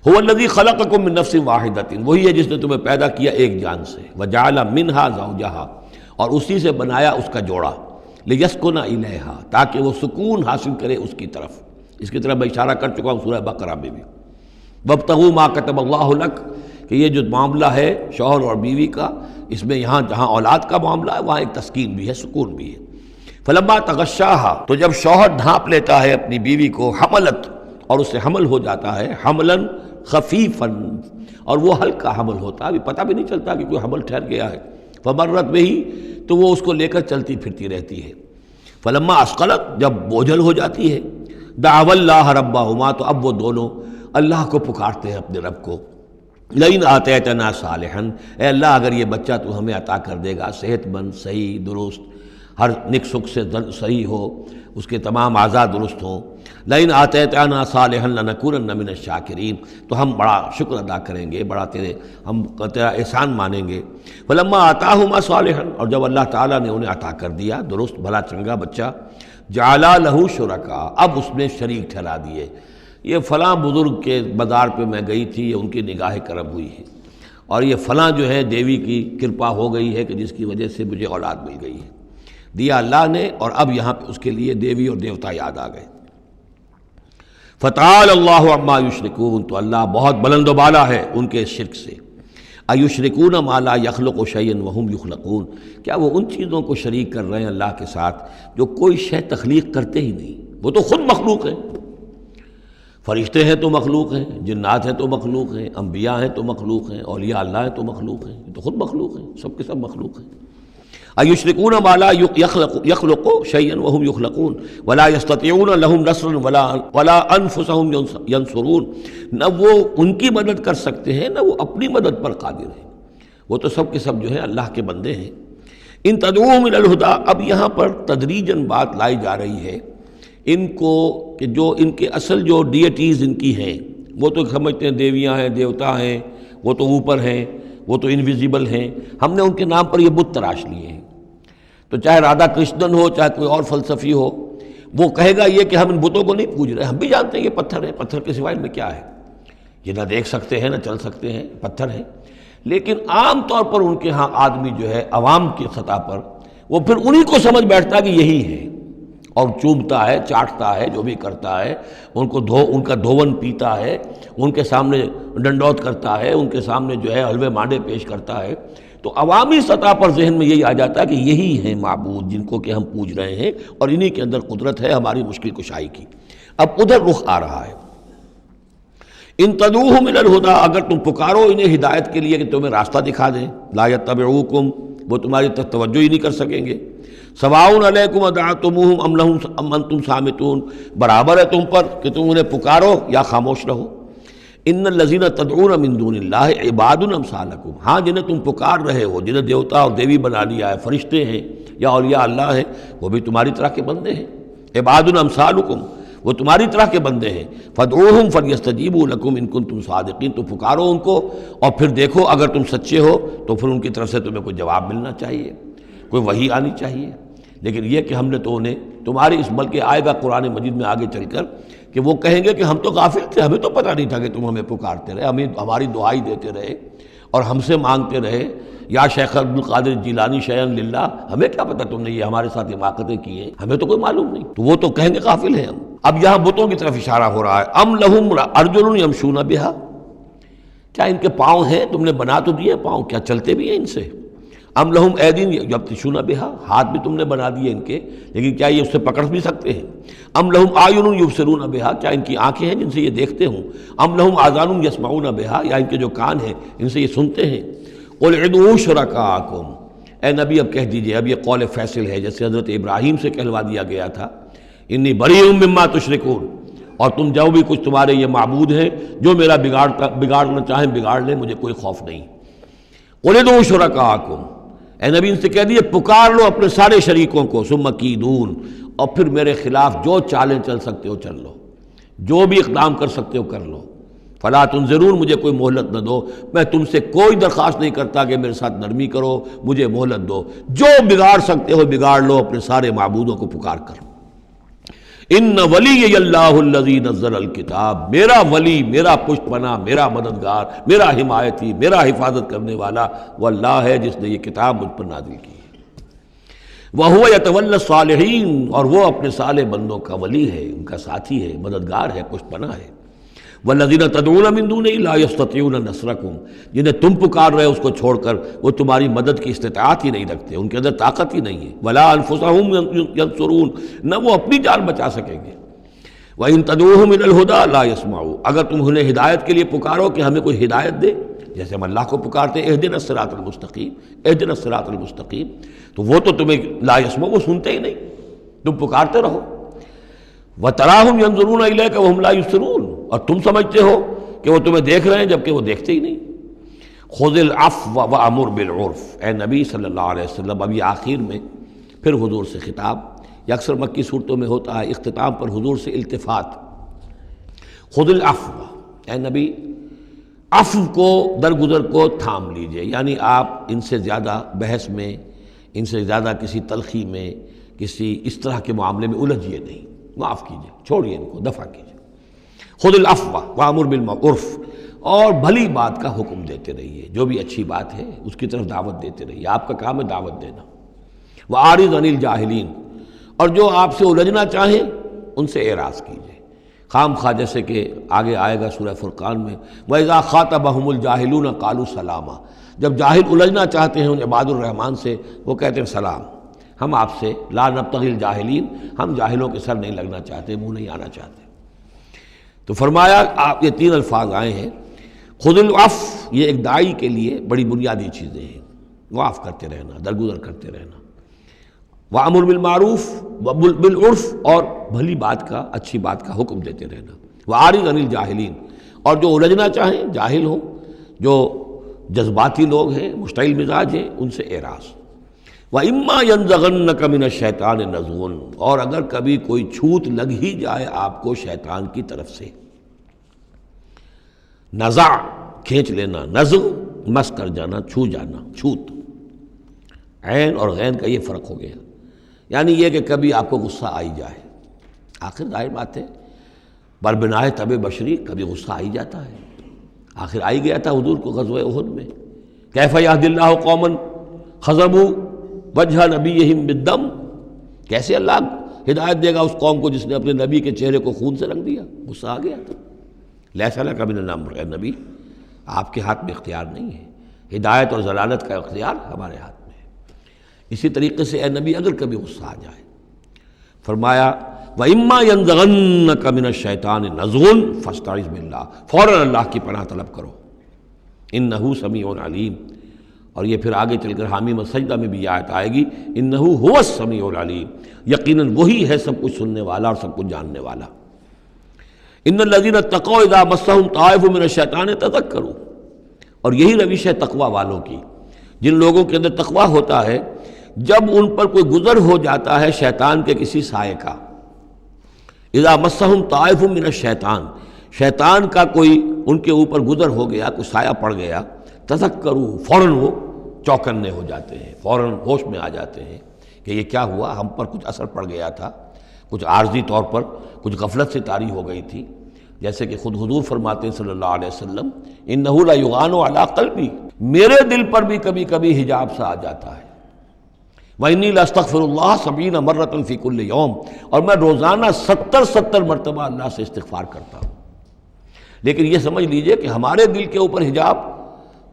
هو الذی خلقکم من نفس واحدۃ، وہی ہے جس نے تمہیں پیدا کیا ایک جان سے، وجعل منہا زوجہا، اور اسی سے بنایا اس کا جوڑا، لیسکن الیہا، تاکہ وہ سکون حاصل کرے اس کی طرف۔ اس کی طرف میں اشارہ کر چکا ہوں سورہ بقرہ میں بھی۔ وابتغوا ما کتب اللہ لک، کہ یہ جو معاملہ ہے شوہر اور بیوی کا، اس میں یہاں جہاں اولاد کا معاملہ ہے وہاں ایک تسکین بھی ہے، سکون بھی ہے۔ فلما تغشاہا، تو جب شوہر ڈھانپ لیتا ہے اپنی بیوی کو، حملت، اور اس سے حمل ہو جاتا ہے، حملاً خفیفاً، اور وہ ہلکا حمل ہوتا ہے، ابھی پتہ بھی نہیں چلتا کہ کوئی حمل ٹھہر گیا ہے، فمرت بہ، تو وہ اس کو لے کر چلتی پھرتی رہتی ہے۔ فلما اثقلت، جب بوجھل ہو جاتی ہے، دعوا اللہ ربہما، تو اب وہ دونوں اللہ کو پکارتے ہیں، اپنے رب کو، لئن آتیتنا صالحا، اے اللہ اگر یہ بچہ تو ہمیں عطا کر دے گا صحت مند، صحیح، درست، ہر نک سکھ سے صحیح ہو، اس کے تمام اعضاء درست ہوں، لئن آتیتنا صالحا لنکونن من الشاکرین، تو ہم بڑا شکر ادا کریں گے، بڑا ہم تیرا احسان مانیں گے۔ فلما آتاہما صالحا، اور جب اللہ تعالیٰ نے انہیں عطا کر دیا درست بھلا چنگا بچہ، جعلا لہ شرکاء، اب اس میں شریک ٹھہرا دیے، یہ فلاں بزرگ کے مزار پہ میں گئی تھی، یہ ان کی نگاہ کرم ہوئی ہے، اور یہ فلاں جو ہے دیوی کی کرپا ہو گئی ہے کہ جس کی وجہ سے مجھے اولاد مل گئی ہے، دیا اللہ نے، اور اب یہاں پہ اس کے لیے دیوی اور دیوتا یاد آ گئے۔ فتعالی اللہ عما یشرکون، تو اللہ بہت بلند و بالا ہے ان کے شرک سے۔ ایشرکون ما لا یخلق شیئا وہم یخلقون، کیا وہ ان چیزوں کو شریک کر رہے ہیں اللہ کے ساتھ جو کوئی شے تخلیق کرتے ہی نہیں، وہ تو خود مخلوق ہیں۔ فرشتے ہیں تو مخلوق ہیں، جنات ہیں تو مخلوق ہیں، انبیاء ہیں تو مخلوق ہیں، اولیاء اللہ ہیں تو مخلوق ہیں، یہ تو خود مخلوق ہیں، سب کے سب مخلوق ہیں۔ ایشرکون ما لا یخلق شیئا وہم یخلقون ولا یستطیعون لہم نصرا ولا انفسہم ینصرون، نہ وہ ان کی مدد کر سکتے ہیں نہ وہ اپنی مدد پر قادر ہیں، وہ تو سب کے سب جو ہے اللہ کے بندے ہیں۔ ان تدعوہم الی الہدی، اب یہاں پر تدریجاً بات لائی جا رہی ہے ان کو کہ جو ان کے اصل جو ڈیٹیز ان کی ہیں، وہ تو سمجھتے ہیں دیویاں ہیں، دیوتا ہیں، وہ تو اوپر ہیں، وہ تو انویزیبل ہیں، ہم نے ان کے نام پر یہ بت تراش لیے ہیں۔ تو چاہے رادھا کرشنن ہو، چاہے کوئی اور فلسفی ہو، وہ کہے گا یہ کہ ہم ان بتوں کو نہیں پوج رہے، ہم بھی جانتے ہیں یہ پتھر ہے، پتھر کے سوائے میں کیا ہے، یہ نہ دیکھ سکتے ہیں نہ چل سکتے ہیں، پتھر ہیں۔ لیکن عام طور پر ان کے ہاں آدمی جو ہے عوام کی سطح پر، وہ پھر انہی کو سمجھ بیٹھتا ہے کہ یہی ہے، اور چومتا ہے، چاٹتا ہے، جو بھی کرتا ہے، ان کا دھون پیتا ہے، ان کے سامنے ڈنڈوت کرتا ہے، ان کے سامنے جو ہے حلوے مانڈے پیش کرتا ہے، تو عوامی سطح پر ذہن میں یہی آ جاتا ہے کہ یہی ہیں معبود جن کو کہ ہم پوج رہے ہیں، اور انہی کے اندر قدرت ہے ہماری مشکل کشائی کی۔ اب ادھر رخ آ رہا ہے، ان تدعوہم الی الہدی، اگر تم پکارو انہیں ہدایت کے لیے کہ تمہیں راستہ دکھا دیں، لا یتبعوکم، وہ تمہاری طرف توجہ ہی نہیں کر سکیں گے، سواء علیکم ادعوتموہم ام انتم صامتون، برابر ہے تم پر کہ تم انہیں پکارو یا خاموش رہو۔ ان الذین تدعون من دون اللہ عباد امثالکم، ہاں جنہیں تم پکار رہے ہو، جنہیں دیوتا اور دیوی بنا لیا ہے، فرشتے ہیں یا اولیاء اللہ ہیں، وہ بھی تمہاری طرح کے بندے ہیں، عباد امثالکم، وہ تمہاری طرح کے بندے ہیں، فادعوہم فلیستجیبوا لکم ان کنتم صادقین، تو پکارو ان کو اور پھر دیکھو اگر تم سچے ہو تو پھر ان کی طرف سے تمہیں کوئی جواب ملنا چاہیے، کوئی وحی آنی چاہیے۔ لیکن یہ کہ ہم نے تو انہیں تمہاری اس، بلکہ آئے گا قرآن مجید میں آگے چل کر کہ وہ کہیں گے کہ ہم تو غافل تھے، ہمیں تو پتہ نہیں تھا کہ تم ہمیں پکارتے رہے، ہمیں ہماری دعائی دیتے رہے اور ہم سے مانگتے رہے، یا شیخ عبد القادر جیلانی شیئا للہ، ہمیں کیا پتہ تم نے یہ ہمارے ساتھ حماقتیں کی ہیں، ہمیں تو کوئی معلوم نہیں، تو وہ تو کہیں گے غافل ہیں ہم۔ اب یہاں بتوں کی طرف اشارہ ہو رہا ہے، ام لہم ارجل یمشون بہا، کیا ان کے پاؤں ہیں، تم نے بنا تو دیے پاؤں، کیا چلتے بھی ہیں ان سے؟ ام لہم ایدین یبطشون بہا، ہاتھ بھی تم نے بنا دیے ان کے، لیکن کیا یہ اس سے پکڑ بھی سکتے ہیں؟ ام لہم اعین یبصرون بہا، کیا ان کی آنکھیں ہیں جن سے یہ دیکھتے ہوں؟ ام لہم آذان یسمعون بہا، یا ان کے جو کان ہیں ان سے یہ سنتے ہیں؟ قل ادعوا شرکاءکم، اے نبی اب کہہ دیجئے، اب یہ قول فیصل ہے، جیسے حضرت ابراہیم سے کہلوا دیا گیا تھا، انی بریء مما تشرکون، اور تم جو بھی کچھ تمہارے یہ معبود ہیں جو میرا بگاڑنا چاہیں بگاڑ لیں، مجھے کوئی خوف نہیں۔ قل ادعوا شرکاءکم، اے نبی ان سے کہہ دیے پکار لو اپنے سارے شریکوں کو، ثم کیدون، اور پھر میرے خلاف جو چالیں چل سکتے ہو چل لو، جو بھی اقدام کر سکتے ہو کر لو، فلا تنظرون، مجھے کوئی مہلت نہ دو، میں تم سے کوئی درخواست نہیں کرتا کہ میرے ساتھ نرمی کرو، مجھے مہلت دو، جو بگاڑ سکتے ہو بگاڑ لو اپنے سارے معبودوں کو پکار کر۔ ان ولی اللہ الذی نزل الکتاب، میرا ولی، میرا پشت پناہ، میرا مددگار، میرا حمایتی، میرا حفاظت کرنے والا وہ اللہ ہے جس نے یہ کتاب مجھ پر نازل کی ہے۔ وَهُوَ يَتَوَلَّى الصَّالِحِينَ، اور وہ اپنے صالح بندوں کا ولی ہے، ان کا ساتھی ہے، مددگار ہے، پشت پناہ ہے۔ وَالَّذِينَ تَدْعُونَ مِن دُونِهِ لَا يَسْتَطِيعُونَ نَصْرَكُمْ، جنہیں تم پکار رہے اس کو چھوڑ کر وہ تمہاری مدد کی استطاعت ہی نہیں رکھتے، ان کے اندر طاقت ہی نہیں ہے۔ وَلَا أَنفُسَهُمْ يَنصُرُونَ، نہ وہ اپنی جان بچا سکیں گے۔ وَإِن تَدْعُوهُمْ إِلَى الْهُدَىٰ لَا يَسْمَعُوا، اگر تم انہیں ہدایت کے لیے پکارو کہ ہمیں کوئی ہدایت دے، جیسے ہم اللہ کو پکارتے ہیں اہدنا الصراط المستقیم، اہدنا الصراط المستقیم، تو وہ تو تمہیں لا یسمع، وہ سنتے ہی نہیں، تم پکارتے رہو۔ وَتَرَاهُمْ يَنظُرُونَ إِلَيْكَ وَهُمْ لَا يُبْصِرُونَ، اور تم سمجھتے ہو کہ وہ تمہیں دیکھ رہے ہیں جبکہ وہ دیکھتے ہی نہیں۔ خُذِ الْعَفْوَ وَأْمُرْ بِالْعُرْفِ، اے نبی صلی اللہ علیہ وسلم، اب یہ آخر میں پھر حضور سے خطاب، یہ اکثر مکی صورتوں میں ہوتا ہے، اختتام پر حضور سے التفات۔ خُذِ الْعَفْوَ، اے نبی عفو کو، درگزر کو تھام لیجئے، یعنی آپ ان سے زیادہ بحث میں، ان سے زیادہ کسی تلخی میں، کسی اس طرح کے معاملے میں الجھیے نہیں، معاف کیجئے، چھوڑیے ان کو، دفع کیجئے۔ خُذِ الْعَفْوَ وَأْمُرْ بِالْعُرْفِ، اور بھلی بات کا حکم دیتے رہیے، جو بھی اچھی بات ہے اس کی طرف دعوت دیتے رہیے، آپ کا کام ہے دعوت دینا۔ وَأَعْرِضْ عَنِ الْجَاهِلِينَ، اور جو آپ سے الجھنا چاہیں ان سے اعراض کیجئے، خام خواہ، جیسے کہ آگے آئے گا سورہ فرقان میں، وَإِذَا خَاطَبَهُمُ الْجَاهِلُونَ قَالُوا سَلَامًا، جب جاہل الجھنا چاہتے ہیں ان عباد الرحمن سے، وہ کہتے ہیں سلام، ہم آپ سے لا نبتغی الجاہلین، ہم جاہلوں کے سر نہیں لگنا چاہتے، منہ نہیں آنا چاہتے۔ تو فرمایا آپ یہ تین الفاظ آئے ہیں، خُذِ الْعَفْوَ، یہ ایک داعی کے لیے بڑی بنیادی چیزیں ہیں، معاف کرتے رہنا، درگزر کرتے رہنا۔ وَأَمُرْ بِالْمَعْرُوفِ وَبِالْعُرْفِ، اور بھلی بات کا، اچھی بات کا حکم دیتے رہنا۔ وَأَعْرِضْ عَنِ الْجَاهِلِينَ، اور جو الجھنا چاہیں، جاہل ہوں، جو جذباتی لوگ ہیں، مشتعل مزاج ہیں، ان سے اعراض۔ وَإِمَّا يَنزَغَنَّكَ مِنَ الشَّيْطَانِ نَزْغٌ، اور اگر کبھی کوئی چھوت لگ ہی جائے آپ کو شیطان کی طرف سے، نزع کھینچ لینا، نزغ مس کر جانا، چھو جانا، چھوت، عین اور غین کا یہ فرق ہو گیا، یعنی یہ کہ کبھی آپ کو غصہ آئی جائے، آخر ظاہر بات ہے بربنائے طبع بشری، کبھی غصہ آئی جاتا ہے، آخر آئی گیا تھا حضور کو غزوہ احد میں، کیف یہدی اللہ قوما خضبوا وجہ نبیہم بالدم، کیسے اللہ ہدایت دے گا اس قوم کو جس نے اپنے نبی کے چہرے کو خون سے رنگ دیا، غصہ آ گیا تھا۔ لیس لک من الامر، اے نبی آپ کے ہاتھ میں اختیار نہیں ہے، ہدایت اور ضلالت کا اختیار ہمارے ہاتھ میں ہے۔ اسی طریقے سے اے نبی اگر کبھی غصہ آ جائے، فرمایا وَإِمَّا يَنزَغَنَّكَ مِنَ الشَّيْطَانِ نَزْغٌ فَاسْتَعِذْ بِاللَّهِ، فوراً اللہ کی پناہ طلب کرو، إِنَّهُ سَمِيعٌ عَلِيمٌ، اور یہ پھر آگے چل کر حامیم السجدہ میں بھی یہ آیت آئے گی، إِنَّهُ هُوَ السَّمِيعُ الْعَلِيمُ، یقیناً وہی ہے سب کچھ سننے والا اور سب کچھ جاننے والا۔ إِنَّ الَّذِينَ اتَّقَوْا إِذَا مَسَّهُمْ طَائِفٌ مِّنَ الشَّيْطَانِ تَذَكَّرُوا، اور یہی روش ہے تقوی والوں کی، جن لوگوں کے اندر تقوی ہوتا ہے، جب ان پر کوئی گزر ہو جاتا ہے شیطان کے کسی سائے کا، اذا مسہم طائف من الشیطان، شیطان کا کوئی ان کے اوپر گزر ہو گیا، کوئی سایہ پڑ گیا، تذکروا، فوراً وہ چوکنے ہو جاتے ہیں، فوراً ہوش میں آ جاتے ہیں کہ یہ کیا ہوا، ہم پر کچھ اثر پڑ گیا تھا، کچھ عارضی طور پر کچھ غفلت سے طاری ہو گئی تھی، جیسے کہ خود حضور فرماتے ہیں صلی اللہ علیہ وسلم، انہ لا یغان علی قلبی، میرے دل پر بھی کبھی کبھی حجاب سا آ جاتا ہے، وَإِنِّي لَأَسْتَغْفِرُ اللَّهَ 70 مرة فی کل یوم، اور میں روزانہ 70 مرتبہ اللہ سے استغفار کرتا ہوں۔ لیکن یہ سمجھ لیجئے کہ ہمارے دل کے اوپر حجاب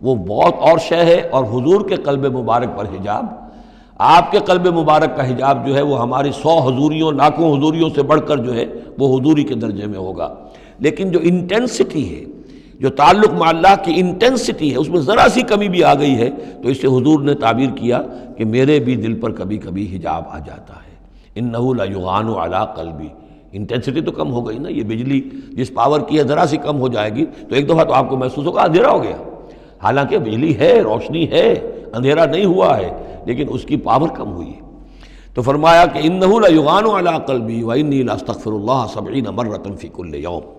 وہ بہت اور شے ہے، اور حضور کے قلب مبارک پر حجاب، آپ کے قلب مبارک کا حجاب جو ہے وہ ہماری 100 حضوریوں، لاکھوں حضوریوں سے بڑھ کر جو ہے وہ حضوری کے درجے میں ہوگا۔ لیکن جو انٹینسٹی ہے، جو تعلق مع اللہ کی انٹینسٹی ہے، اس میں ذرا سی کمی بھی آ گئی ہے تو اس سے حضور نے تعبیر کیا کہ میرے بھی دل پر کبھی کبھی حجاب آ جاتا ہے، انہ لا یغان علی قلبی، انٹینسٹی تو کم ہو گئی نا، یہ بجلی جس پاور کی ہے ذرا سی کم ہو جائے گی تو ایک دفعہ تو آپ کو محسوس ہوگا اندھیرا ہو گیا، حالانکہ بجلی ہے، روشنی ہے، اندھیرا نہیں ہوا ہے، لیکن اس کی پاور کم ہوئی ہے۔ تو فرمایا کہ انہ لا یغان علی قلبی وانی لاستغفر اللہ 70 مرة فی کل یوم۔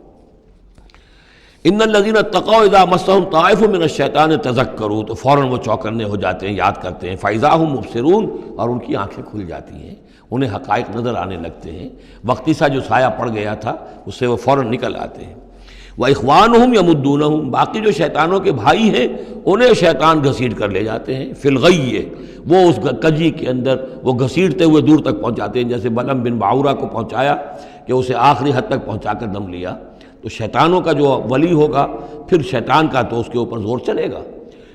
ان الذین اتقوا اذا مسهم طائف من الشیطان تذکروا، تو فوراً وہ چوکنے ہو جاتے ہیں، یاد کرتے ہیں، فاذا هم مبصرون، اور ان کی آنکھیں کھل جاتی ہیں، انہیں حقائق نظر آنے لگتے ہیں، وقتی سا جو سایہ پڑ گیا تھا اس سے وہ فوراً نکل آتے ہیں۔ وَإِخْوَانُهُمْ يَمُدُّونَهُمْ، باقی جو شیطانوں کے بھائی ہیں انہیں شیطان گھسیٹ کر لے جاتے ہیں، فی الغی، وہ اس کجی کے اندر وہ گھسیٹتے ہوئے دور تک پہنچاتے ہیں، جیسے بلعم بن باعورہ کو پہنچایا کہ اسے آخری حد تک پہنچا کر دم لیا۔ تو شیطانوں کا جو ولی ہوگا پھر شیطان کا تو اس کے اوپر زور چلے گا،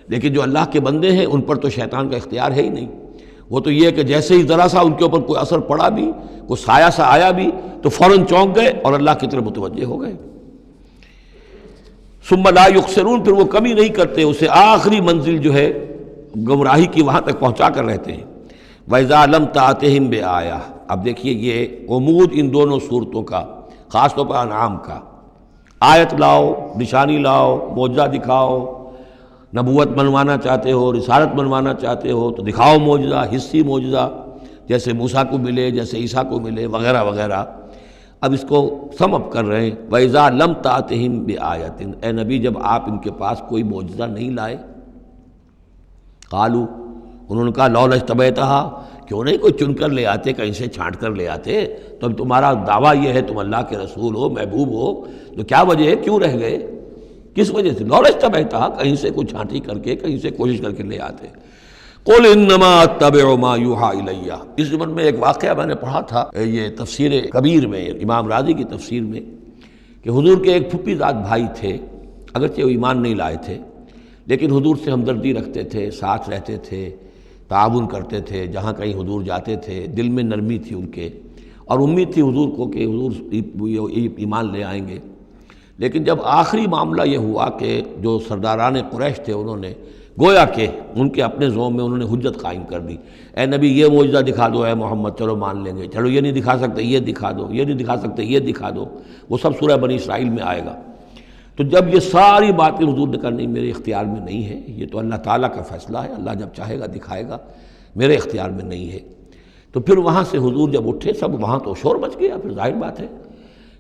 لیکن جو اللہ کے بندے ہیں ان پر تو شیطان کا اختیار ہے ہی نہیں۔ وہ تو یہ کہ جیسے ہی ذرا سا ان کے اوپر کوئی اثر پڑا بھی، کوئی سایہ سا آیا بھی تو فوراً چونک گئے اور اللہ کی طرف متوجہ ہو گئے۔ ثم لا یخسرون، پھر وہ کمی نہیں کرتے، اسے آخری منزل جو ہے گمراہی کی وہاں تک پہنچا کر رہتے ہیں۔ وَإِذَا لَمْ تَأْتِهِمْ بِآیَةٍ، اب دیکھیے یہ عمود ان دونوں صورتوں کا، خاص طور پر انعام کا، آیت لاؤ، نشانی لاؤ، معجزہ دکھاؤ، نبوت منوانا چاہتے ہو، رسالت منوانا چاہتے ہو تو دکھاؤ معجزہ، حصی معجزہ، جیسے موسیٰ کو ملے، جیسے عیسیٰ کو ملے، وغیرہ وغیرہ۔ اب اس کو سم اپ کر رہے ہیں، وَإِذَا لَمْ تَأْتِهِمْ بِآیَةٍ، اے نبی جب آپ ان کے پاس کوئی معجزہ نہیں لائے، قالوا، انہوں نے کہا لولا اجتبیتہا، کیوں نہیں کوئی چن کر لے آتے، کہیں سے چھانٹ کر لے آتے، تو اب تمہارا دعویٰ یہ ہے تم اللہ کے رسول ہو، محبوب ہو، تو کیا وجہ ہے، کیوں رہ گئے، کس وجہ سے؟ لولا اجتبیتہا، کہیں سے کوئی چھانٹی کر کے، کہیں سے کوشش کر کے لے آتے۔ قل انما اتبع ما یوحی الی، اس زمن میں ایک واقعہ میں نے پڑھا تھا، یہ تفسیر کبیر میں، امام راضی کی تفسیر میں، کہ حضور کے ایک پھپھی زاد بھائی تھے، اگرچہ وہ ایمان نہیں لائے تھے لیکن حضور سے ہمدردی رکھتے تھے، ساتھ رہتے تھے، تعاون کرتے تھے، جہاں کہیں حضور جاتے تھے دل میں نرمی تھی ان کے، اور امید تھی حضور کو کہ حضور ایمان لے آئیں گے۔ لیکن جب آخری معاملہ یہ ہوا کہ جو سرداران قریش تھے انہوں نے گویا کہ ان کے اپنے زوم میں انہوں نے حجت قائم کر دی، اے نبی یہ معجزہ دکھا دو، اے محمد چلو مان لیں گے، چلو یہ نہیں دکھا سکتے یہ دکھا دو، یہ نہیں دکھا سکتے یہ دکھا دو، وہ سب سورہ بنی اسرائیل میں آئے گا۔ تو جب یہ ساری باتیں حضور نے کرنی میرے اختیار میں نہیں ہے، یہ تو اللہ تعالیٰ کا فیصلہ ہے، اللہ جب چاہے گا دکھائے گا، میرے اختیار میں نہیں ہے۔ تو پھر وہاں سے حضور جب اٹھے، سب وہاں تو شور مچ گیا، پھر ظاہر بات ہے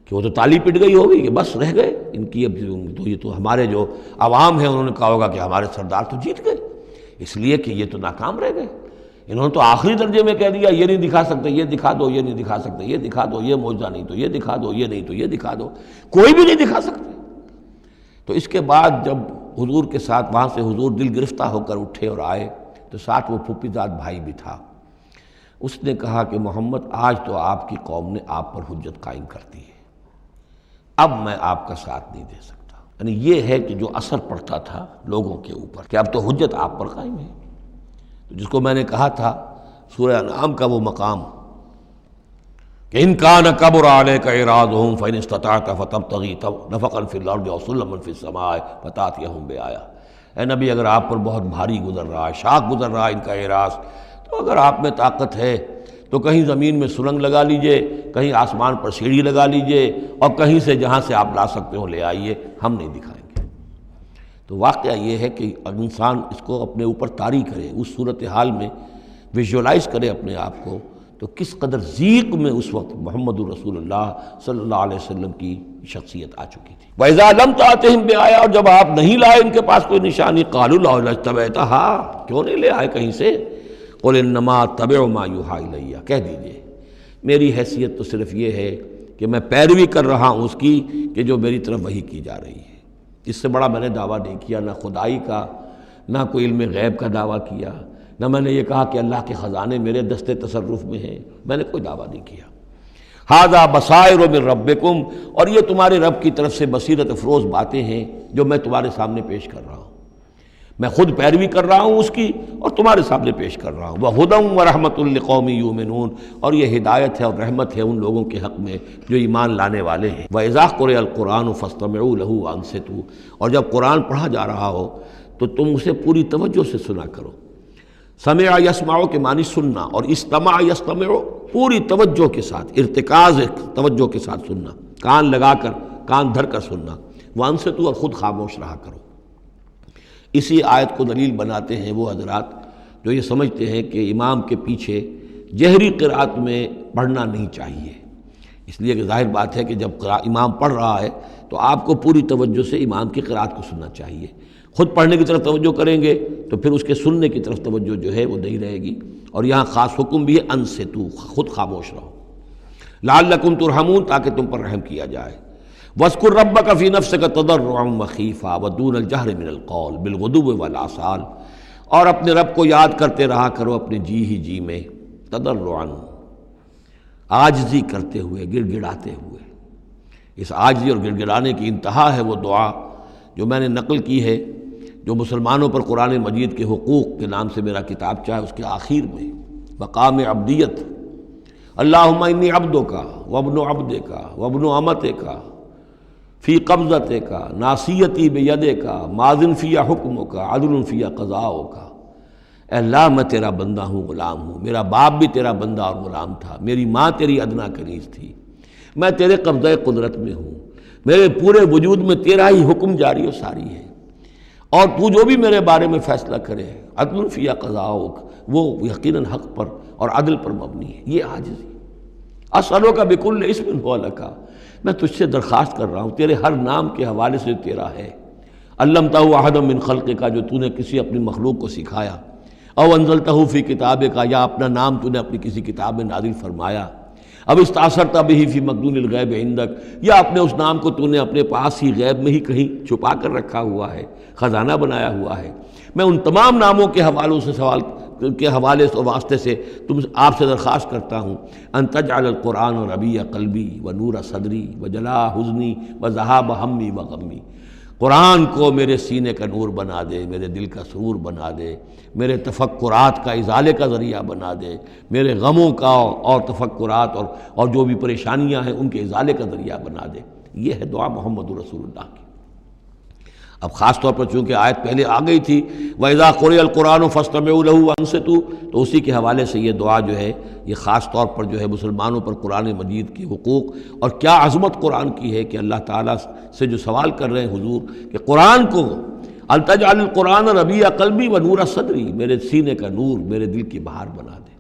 کہ وہ تو تالی پٹ گئی ہوگی کہ بس رہ گئے ان کی، اب تو یہ تو ہمارے جو عوام ہیں انہوں نے کہا ہوگا کہ ہمارے سردار تو جیت گئے، اس لیے کہ یہ تو ناکام رہ گئے، انہوں نے تو آخری درجے میں کہہ دیا یہ نہیں دکھا سکتے یہ دکھا دو، یہ نہیں دکھا سکتے یہ دکھا دو، یہ معجزہ نہیں تو یہ دکھا دو، یہ نہیں تو یہ دکھا دو، کوئی بھی نہیں دکھا سکتے۔ تو اس کے بعد جب حضور کے ساتھ وہاں سے حضور دل گرفتہ ہو کر اٹھے اور آئے تو ساتھ وہ پھوپھی زاد بھائی بھی تھا، اس نے کہا کہ محمد آج تو آپ کی قوم نے آپ پر حجت قائم کر دی ہے، اب میں آپ کا ساتھ نہیں دے سکتا۔ یعنی یہ ہے کہ جو اثر پڑتا تھا لوگوں کے اوپر کہ اب تو حجت آپ پر قائم ہے، تو جس کو میں نے کہا تھا سورہ انعام کا وہ مقام کہ ان کان کبر علیک اعراضهم فان استطعت فتبتغی نفقا فی الارض او سلما فی السماء فتاتیہم بآیہ، اے نبی اگر آپ پر بہت بھاری گزر رہا ہے، شاق گزر رہا ہے ان کا اعراض، تو اگر آپ میں طاقت ہے تو کہیں زمین میں سرنگ لگا لیجئے، کہیں آسمان پر سیڑھی لگا لیجئے، اور کہیں سے جہاں سے آپ لا سکتے ہو لے آئیے، ہم نہیں دکھائیں گے۔ تو واقعہ یہ ہے کہ انسان اس کو اپنے اوپر طاری کرے، اس صورتحال میں ویژولائز کرے اپنے آپ کو، تو کس قدر ضیق میں اس وقت محمد الرسول اللہ صلی اللہ علیہ وسلم کی شخصیت آ چکی تھی۔ وَإِذَا لَمْ تَأْتِهِمْ بِآیَةٍ، اور جب آپ نہیں لائے ان کے پاس کوئی نشانی، قَالُوا لَوْلَا اجْتَبَیْتَهَا، کیوں نہیں لے آئے کہیں سے؟ قُلْ إِنَّمَا أَتَّبِعُ مَا يُوحَىٰ إِلَيَّ، کہہ دیجئے میری حیثیت تو صرف یہ ہے کہ میں پیروی کر رہا ہوں اس کی کہ جو میری طرف وحی کی جا رہی ہے، اس سے بڑا میں نے دعویٰ نہیں کیا، نہ خدائی کا، نہ کوئی علم غیب کا دعویٰ کیا، نہ میں نے یہ کہا کہ اللہ کے خزانے میرے دست تصرف میں ہیں، میں نے کوئی دعویٰ نہیں کیا۔ ھذا بصائر من ربکم، اور یہ تمہارے رب کی طرف سے بصیرت افروز باتیں ہیں جو میں تمہارے سامنے پیش کر رہا ہوں، میں خود پیروی کر رہا ہوں اس کی اور تمہارے سامنے پیش کر رہا ہوں۔ وَھدًى وَرَحْمَةٌ لِّقَوْمٍ يُؤْمِنُونَ، اور یہ ہدایت ہے اور رحمت ہے ان لوگوں کے حق میں جو ایمان لانے والے ہیں۔ وَإِذَا قُرِئَ الْقُرْآنُ فَاسْتَمِعُوا لَهُ وَأَنصِتُوا، اور جب قرآن پڑھا جا رہا ہو تو تم اسے پوری توجہ سے سنا کرو۔ سمع یسمع کے معنی سننا، اور استمع یستمع پوری توجہ کے ساتھ، ارتکاز توجہ کے ساتھ سننا، کان لگا کر، کان دھر کر سننا۔ وانصتوا، اور خود خاموش رہا کرو۔ اسی آیت کو دلیل بناتے ہیں وہ حضرات جو یہ سمجھتے ہیں کہ امام کے پیچھے جہری قرأت میں پڑھنا نہیں چاہیے، اس لیے کہ ظاہر بات ہے کہ جب امام پڑھ رہا ہے تو آپ کو پوری توجہ سے امام کی قرأت کو سننا چاہیے۔ خود پڑھنے کی طرف توجہ کریں گے تو پھر اس کے سننے کی طرف توجہ جو ہے وہ نہیں رہے گی۔ اور یہاں خاص حکم بھی ہے انصتوا، خود خاموش رہو، لعلکم ترحمون، تاکہ تم پر رحم کیا جائے۔ واذکر ربک فی نفسک تضرعا وخیفا ودون الجہر من القول بالغدو والآصال، اور اپنے رب کو یاد کرتے رہا کرو اپنے جی ہی جی میں، تضرعا، عاجزی کرتے ہوئے، گڑ گڑاتے ہوئے۔ اس عاجزی اور گڑ گڑانے کی انتہا ہے وہ دعا جو میں نے نقل کی ہے، جو مسلمانوں پر قرآن مجید کے حقوق کے نام سے میرا کتاب چاہے اس کے آخر میں مقام عبدیت، اللہم انی عبدک وابن عبدک وابن امتک فی قبضتک ناصیتی بیدک ماض فی حکمک عدل فی قضاؤک۔ اے اللہ میں تیرا بندہ ہوں، غلام ہوں، میرا باپ بھی تیرا بندہ اور غلام تھا، میری ماں تیری ادنا کنیز تھی، میں تیرے قبضۂ قدرت میں ہوں، میرے پورے وجود میں تیرا ہی حکم جاری و ساری ہے، اور تو جو بھی میرے بارے میں فیصلہ کرے عدل فی قضاؤک، وہ یقیناً حق پر اور عدل پر مبنی ہے۔ یہ عاجزی۔ اسألک بکل اسم هو لک، میں تجھ سے درخواست کر رہا ہوں تیرے ہر نام کے حوالے سے تیرا ہے، علمتہ احدا من خلقک، جو تو نے کسی اپنی مخلوق کو سکھایا، او انزلتہ فی کتابک، یا اپنا نام تو نے اپنی کسی کتاب میں نازل فرمایا، اب استاثرت بہ فی مکنون الغیب عندک، یا اپنے اس نام کو تو نے اپنے پاس ہی غیب میں ہی کہیں چھپا کر رکھا ہوا ہے، خزانہ بنایا ہوا ہے۔ میں ان تمام ناموں کے حوالوں سے حوالے اور واسطے سے تم آپ سے درخواست کرتا ہوں ان تجعل القرآن ربیع قلبی و نور صدری و جلاء حزنی و ذہاب ہمی و غمی، قرآن کو میرے سینے کا نور بنا دے، میرے دل کا سرور بنا دے، میرے تفکرات کا ازالے کا ذریعہ بنا دے، میرے غموں کا اور تفکرات اور جو بھی پریشانیاں ہیں ان کے ازالے کا ذریعہ بنا دے۔ یہ ہے دعا محمد رسول اللہ کی۔ اب خاص طور پر چونکہ آیت پہلے آ گئی تھی وَإِذَا قُرِئَ الْقُرْآنُ فَاسْتَمِعُوا لَهُ وَأَنصِتُوا، تو اسی کے حوالے سے یہ دعا جو ہے یہ خاص طور پر جو ہے مسلمانوں پر قرآن مجید کے حقوق اور کیا عظمت قرآن کی ہے کہ اللہ تعالیٰ سے جو سوال کر رہے ہیں حضور کہ قرآن کو ان تجعل القرآن ربیع قلبی و نور صدری، میرے سینے کا نور، میرے دل کی بہار بنا دے۔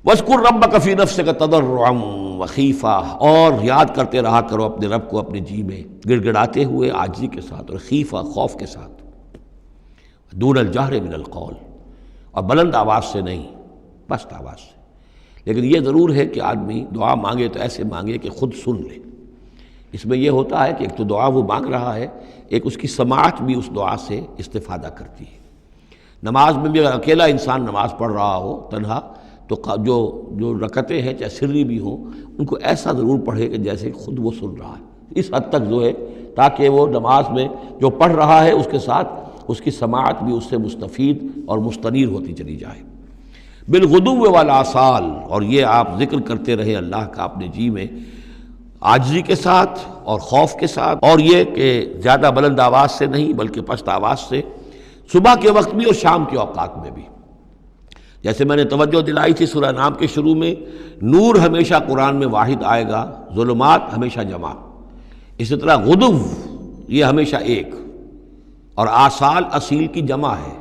وَاذْكُرْ رَبَّكَ فِي نَفْسِكَ تَضَرُّعًا وَخِيفًا، اور یاد کرتے رہا کرو اپنے رب کو اپنے جی میں گڑ گڑاتے ہوئے، عاجزی کے ساتھ، اور خیفہ، خوف کے ساتھ، دون الجہر من القول، اور بلند آواز سے نہیں، پست آواز سے۔ لیکن یہ ضرور ہے کہ آدمی دعا مانگے تو ایسے مانگے کہ خود سن لے۔ اس میں یہ ہوتا ہے کہ ایک تو دعا وہ مانگ رہا ہے، ایک اس کی سماعت بھی اس دعا سے استفادہ کرتی ہے۔ نماز میں بھی اگر اکیلا انسان نماز پڑھ رہا ہو تنہا، تو جو رکعتیں ہیں چاہے سری بھی ہوں ان کو ایسا ضرور پڑھے کہ جیسے خود وہ سن رہا ہے، اس حد تک جو ہے تاکہ وہ نماز میں جو پڑھ رہا ہے اس کے ساتھ اس کی سماعت بھی اس سے مستفید اور مستنیر ہوتی چلی جائے۔ بالغدو والآصال، اور یہ آپ ذکر کرتے رہے اللہ کا اپنے جی میں عاجزی کے ساتھ اور خوف کے ساتھ، اور یہ کہ زیادہ بلند آواز سے نہیں بلکہ پست آواز سے، صبح کے وقت بھی اور شام کے اوقات میں بھی۔ جیسے میں نے توجہ دلائی تھی سورہ نام کے شروع میں، نور ہمیشہ قرآن میں واحد آئے گا، ظلمات ہمیشہ جمع، اسی طرح غدو یہ ہمیشہ ایک، اور آصال اصیل کی جمع ہے،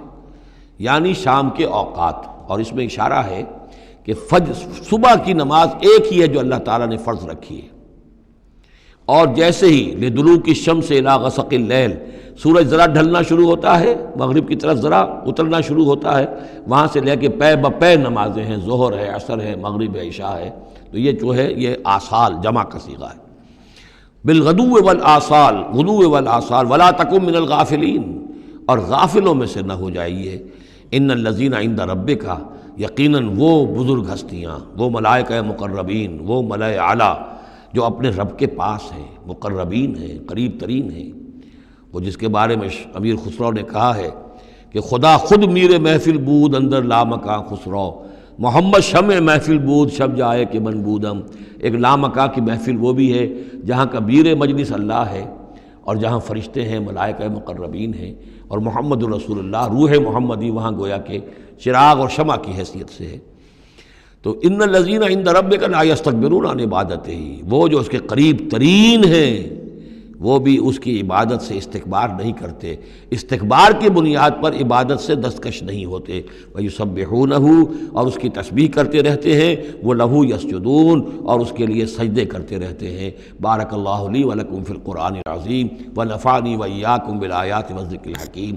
یعنی شام کے اوقات۔ اور اس میں اشارہ ہے کہ صبح کی نماز ایک ہی ہے جو اللہ تعالیٰ نے فرض رکھی ہے، اور جیسے ہی لدلوک الشمس الی غسق اللیل، سورج ذرا ڈھلنا شروع ہوتا ہے، مغرب کی طرف ذرا اترنا شروع ہوتا ہے، وہاں سے لے کے پے بپے نمازیں ہیں، ظہر ہے، عصر ہے، مغرب ہے، عشاء ہے، تو یہ جو ہے یہ آصال جمع کا صیغہ ہے۔ بالغدو والآصال، غدو والآصال، ولا تکن من الغافلین، اور غافلوں میں سے نہ ہو جائیے۔ ان الذین عند ربک، یقیناً وہ بزرگ ہستیاں، وہ ملائکہ مقربین، وہ ملائے اعلیٰ جو اپنے رب کے پاس ہیں، مقربین ہیں، قریب ترین ہیں، وہ جس کے بارے میں امیر خسرو نے کہا ہے کہ خدا خود میر محفل بود اندر لامکاں خسرو، محمد شمع محفل بود شب جائے کہ من بودم۔ ایک لامکاں کی محفل وہ بھی ہے جہاں کا میر مجلس اللہ ہے، اور جہاں فرشتے ہیں، ملائکہ مقربین ہیں، اور محمد رسول اللہ روح محمدی وہاں گویا کہ چراغ اور شمع کی حیثیت سے ہے۔ تو ان الذین عند ربک لا یستکبرون عن عبادتہ، وہ جو اس کے قریب ترین ہیں وہ بھی اس کی عبادت سے استکبار نہیں کرتے، استکبار کی بنیاد پر عبادت سے دستکش نہیں ہوتے۔ وَيُسَبِّحُونَهُ، اور اس کی تسبیح کرتے رہتے ہیں، وہ لہو یسجدون، اور اس کے لیے سجدے کرتے رہتے ہیں۔ بارک اللہ لی ولکم فی القرآن العظیم ونفعنی وإیاکم بالآیات والذکر الحکیم۔